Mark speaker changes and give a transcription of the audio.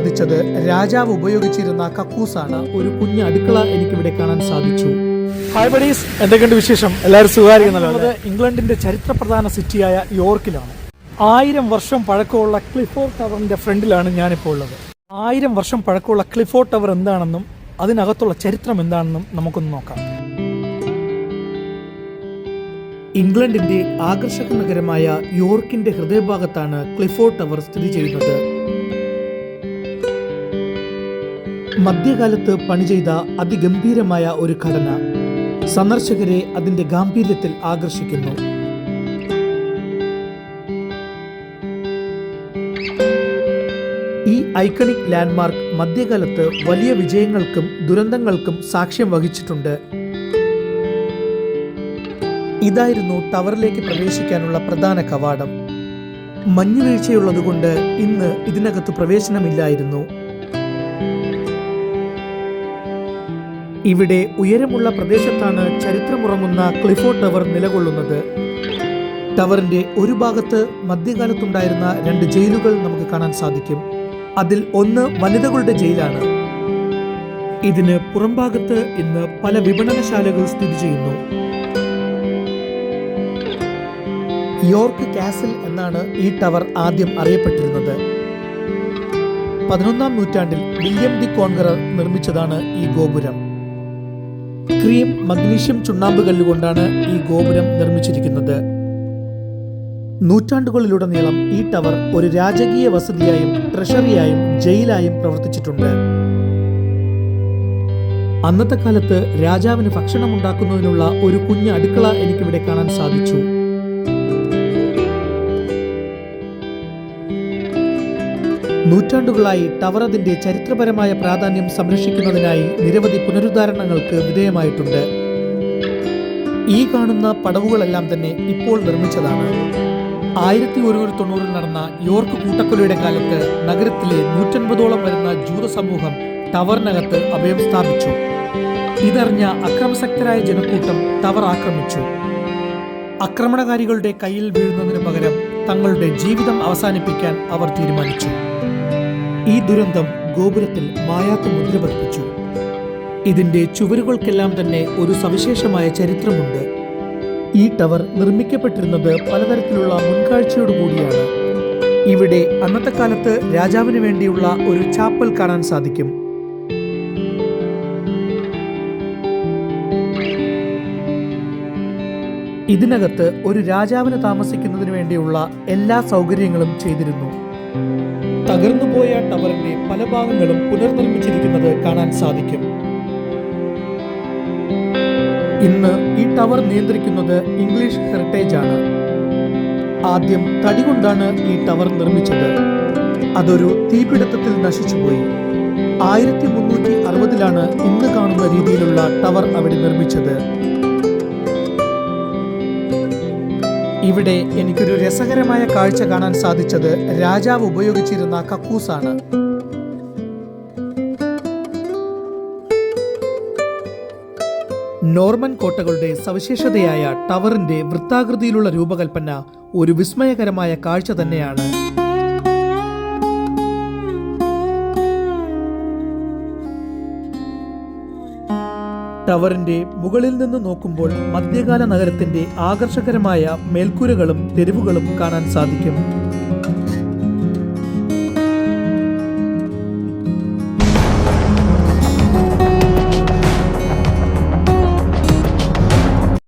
Speaker 1: സാധിച്ചത് രാജാവ് ഉപയോഗിച്ചിരുന്ന കക്കൂസാണ്. ഒരു കുഞ്ഞ് അടുക്കള എനിക്കിവിടെ കാണാൻ സാധിച്ചു. ഹായ് ബഡീസ്, എന്തൊക്കെയുണ്ട് വിശേഷം? എല്ലാവരും സുഖമായിരിക്കുന്നല്ലോ. ഇംഗ്ലണ്ടിന്റെ ചരിത്രപ്രധാന സിറ്റിയായ യോർക്കിലാണ്. 1000 വർഷം പഴക്കമുള്ള ക്ലിഫോർഡ് ടവറിന്റെ ഫ്രണ്ടിലാണ് ഞാനിപ്പോൾ ഉള്ളത്. 1000 വർഷം പഴക്കമുള്ള ക്ലിഫോർഡ് ടവർ എന്താണെന്നും അതിനകത്തുള്ള ചരിത്രം എന്താണെന്നും നമുക്കൊന്ന് നോക്കാം. ഇംഗ്ലണ്ടിന്റെ ആകർഷക നഗരമായ യോർക്കിന്റെ ഹൃദയഭാഗത്താണ് ക്ലിഫോർഡ് ടവർ സ്ഥിതി ചെയ്യുന്നത്. മധ്യകാലത്ത് പണി ചെയ്ത അതിഗംഭീരമായ ഒരു ഘടന സന്ദർശകരെ അതിന്റെ ഗാംഭീര്യത്തിൽ ആകർഷിക്കുന്നു. ഈ ഐക്കണിക് ലാൻഡ്മാർക്ക് മധ്യകാലത്ത് വലിയ വിജയങ്ങൾക്കും ദുരന്തങ്ങൾക്കും സാക്ഷ്യം വഹിച്ചിട്ടുണ്ട്. ഇതായിരുന്നു ടവറിലേക്ക് പ്രവേശിക്കാനുള്ള പ്രധാന കവാടം. മഞ്ഞുവീഴ്ചയുള്ളതുകൊണ്ട് ഇന്ന് ഇതിനകത്ത് പ്രവേശനമില്ലായിരുന്നു. ഇവിടെ ഉയരമുള്ള പ്രദേശത്താണ് ചരിത്രമുറങ്ങുന്ന ക്ലിഫോർഡ് ടവർ നിലകൊള്ളുന്നത്. ടവറിന്റെ ഒരു ഭാഗത്ത് മധ്യകാലത്തുണ്ടായിരുന്ന 2 ജയിലുകൾ നമുക്ക് കാണാൻ സാധിക്കും. അതിൽ ഒന്ന് വനിതകളുടെ ജയിലാണ്. ഇതിന് പുറംഭാഗത്ത് ഇന്ന് പല വിപണനശാലകൾ സ്ഥിതി ചെയ്യുന്നു. യോർക്ക് കാസിൽ എന്നാണ് ഈ ടവർ ആദ്യം അറിയപ്പെട്ടിരുന്നത്. 11ാം നൂറ്റാണ്ടിൽ വില്യം ദി കോൺഗറർ നിർമ്മിച്ചതാണ് ഈ ഗോപുരം. ക്രീം മഗ്നീഷ്യം ചുണ്ണാമ്പ് കല്ലുകൊണ്ടാണ് ഈ ഗോപുരം നിർമ്മിച്ചിരിക്കുന്നത്. നൂറ്റാണ്ടുകളിലുടനീളം ഈ ടവർ ഒരു രാജകീയ വസതിയായും ട്രഷറിയായും ജയിലായും പ്രവർത്തിച്ചിട്ടുണ്ട്. അന്നത്തെ കാലത്ത് രാജാവിന് ഭക്ഷണം ഉണ്ടാക്കുന്നതിനുള്ള ഒരു കുഞ്ഞ് അടുക്കള എനിക്കിവിടെ കാണാൻ സാധിച്ചു. നൂറ്റാണ്ടുകളായി ടവർ അതിന്റെ ചരിത്രപരമായ പ്രാധാന്യം സംരക്ഷിക്കുന്നതിനായി നിരവധി പുനരുദ്ധാരണങ്ങൾക്ക് വിധേയമായിട്ടുണ്ട്. ഈ കാണുന്ന പടവുകളെല്ലാം തന്നെ ഇപ്പോൾ നിർമ്മിച്ചതാണ്. 1190 നടന്ന യോർക്ക് കൂട്ടക്കൊലയുടെ കാലത്ത് നഗരത്തിലെ 150ഓളം വരുന്ന ജൂത സമൂഹം ടവറിനകത്ത് അഭയം സ്ഥാപിച്ചു. ഇതറിഞ്ഞ അക്രമാസക്തരായ ജനക്കൂട്ടം ടവർ ആക്രമിച്ചു. ആക്രമണകാരികളുടെ കയ്യിൽ വീഴുന്നതിന് പകരം തങ്ങളുടെ ജീവിതം അവസാനിപ്പിക്കാൻ അവർ തീരുമാനിച്ചു. ഈ ദുരന്തം ഗോപുരത്തിൽ മായാത്ത മുദ്ര പതിപ്പിച്ചു. ഇതിന്റെ ചുവരുകൾക്കെല്ലാം തന്നെ ഒരു സവിശേഷമായ ചരിത്രമുണ്ട്. ഈ ടവർ നിർമ്മിക്കപ്പെട്ടിരുന്നത് പലതരത്തിലുള്ള മുൻകാഴ്ചയോടുകൂടിയാണ്. ഇവിടെ അന്നത്തെ കാലത്ത് രാജാവിന് വേണ്ടിയുള്ള ഒരു ചാപ്പൽ കാണാൻ സാധിക്കും. ഇതിനകത്ത് ഒരു രാജാവിന് താമസിക്കുന്നതിന് വേണ്ടിയുള്ള എല്ലാ സൗകര്യങ്ങളും ചെയ്തിരുന്നു. തകർന്നുപോയ ടവറിന്റെ പല ഭാഗങ്ങളും പുനർനിർമ്മിച്ചിരിക്കുന്നത് കാണാൻ സാധിക്കും. ഇന്ന് ഈ ടവർ നിയന്ത്രിക്കുന്നത് ഇംഗ്ലീഷ് ഹെറിറ്റേജ് ആണ്. ആദ്യം തടി കൊണ്ടാണ് ഈ ടവർ നിർമ്മിച്ചത്. അതൊരു തീപിടുത്തത്തിൽ നശിച്ചുപോയി. 1360ലാണ് ഇന്ന് കാണുന്ന രീതിയിലുള്ള ടവർ അവിടെ നിർമ്മിച്ചത്. ഇവിടെ എനിക്കൊരു രസകരമായ കാഴ്ച കാണാൻ സാധിച്ചത് രാജാവ് ഉപയോഗിച്ചിരുന്ന കക്കൂസാണ്. നോർമൻ കോട്ടകളുടെ സവിശേഷതയായ ടവറിന്റെ വൃത്താകൃതിയിലുള്ള രൂപകൽപ്പന ഒരു വിസ്മയകരമായ കാഴ്ച തന്നെയാണ്. ടവറിന്റെ മുകളിൽ നിന്ന് നോക്കുമ്പോൾ മധ്യകാല നഗരത്തിന്റെ ആകർഷകരമായ മേൽക്കൂരകളും തെരുവുകളും കാണാൻ സാധിക്കും.